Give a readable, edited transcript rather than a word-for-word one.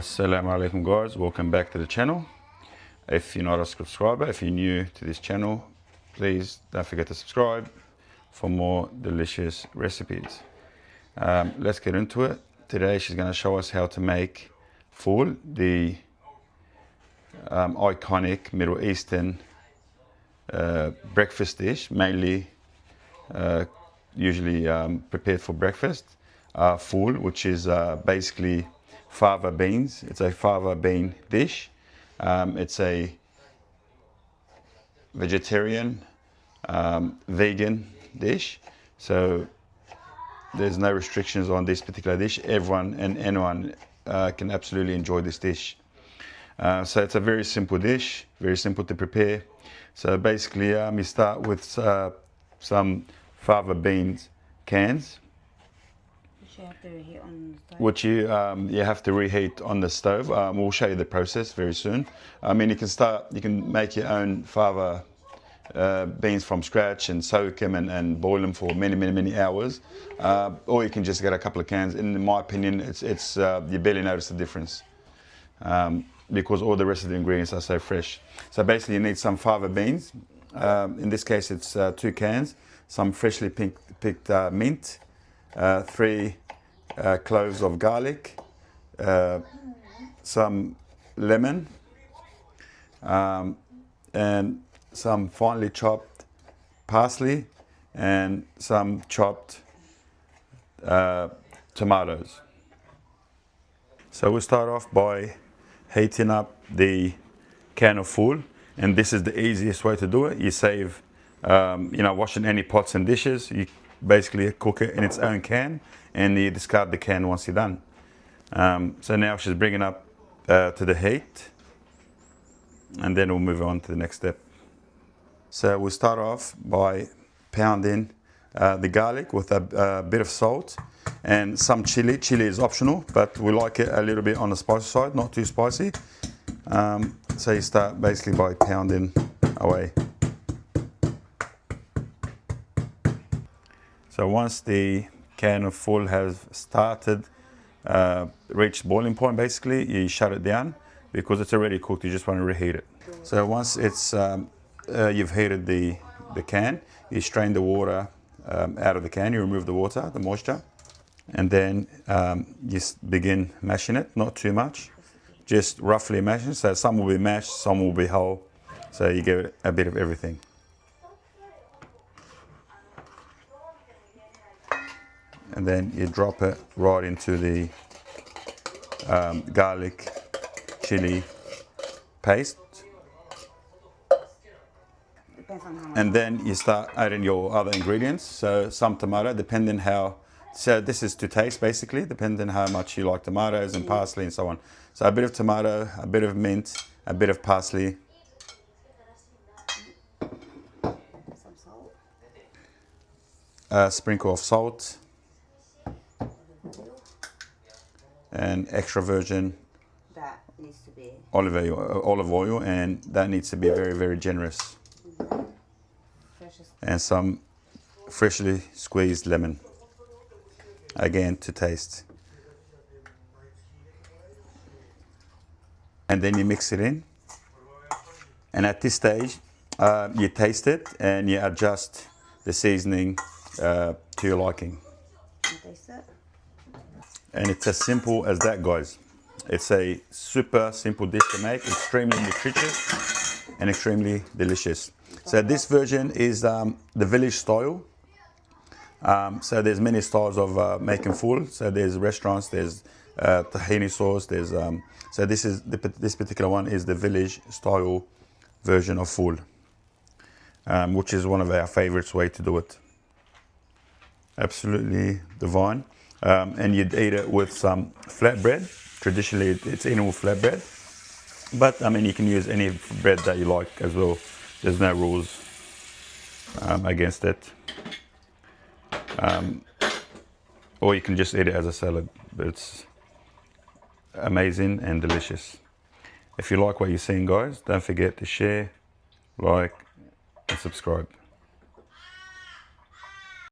Assalamu alaikum guys, welcome back to the channel. If you're not a subscriber, if you're new to this channel, please don't forget to subscribe for more delicious recipes. Let's get into it. Today she's going to show us how to make fool, the iconic Middle Eastern breakfast dish, mainly usually prepared for breakfast. Fool, which is basically fava beans. It's a fava bean dish. It's a vegetarian, vegan dish. So there's no restrictions on this particular dish. Everyone and anyone can absolutely enjoy this dish. So it's a very simple dish, very simple to prepare. So basically you start with some fava beans cans, which you have to reheat on the stove. We'll show you the process very soon. I mean, you can make your own fava beans from scratch and soak them and boil them for many hours, or you can just get a couple of cans. In my opinion, it's you barely notice the difference because all the rest of the ingredients are so fresh. So basically, you need some fava beans. In this case, it's 2 cans. Some freshly picked mint, 3 cloves of garlic, some lemon, and some finely chopped parsley, and some chopped tomatoes. So we'll start off by heating up the can of fool, and this is the easiest way to do it. You save washing any pots and dishes. You basically cook it in its own can and you discard the can once you're done. So now she's bringing up to the heat, and then we'll move on to the next step. So we'll start off by pounding the garlic with a bit of salt and some chili. Chili is optional, but we like it a little bit on the spicy side, not too spicy. So you start basically by pounding away. So once the can of fool has started, reached boiling point, basically, you shut it down because it's already cooked. You just want to reheat it. So once it's you've heated the can, you strain the water out of the can. You remove the water, the moisture, and then you begin mashing it. Not too much, just roughly mashing. So some will be mashed, some will be whole. So you give it a bit of everything. And then you drop it right into the garlic chili paste. And then you start adding your other ingredients. So some tomato, depending how, so this is to taste basically, depending how much you like tomatoes and parsley and so on. So a bit of tomato, a bit of mint, a bit of parsley. Some salt. A sprinkle of salt. And extra virgin That needs to be olive oil, and that needs to be very generous. And some freshly squeezed lemon, again to taste. And then you mix it in, and at this stage you taste it and you adjust the seasoning to your liking. taste it. And it's as simple as that, guys. It's a super simple dish to make, extremely nutritious and extremely delicious. So this version is the village style. So there's many styles of making fool. So there's restaurants, there's tahini sauce, there's so this particular one is the village style version of fool, which is one of our favorites way to do it. Absolutely divine. And you'd eat it with some flatbread. Traditionally, it's eaten with flatbread, but I mean, you can use any bread that you like as well. There's no rules against it. Or you can just eat it as a salad, but it's amazing and delicious. If you like what you're seeing, guys, don't forget to share, like, and subscribe.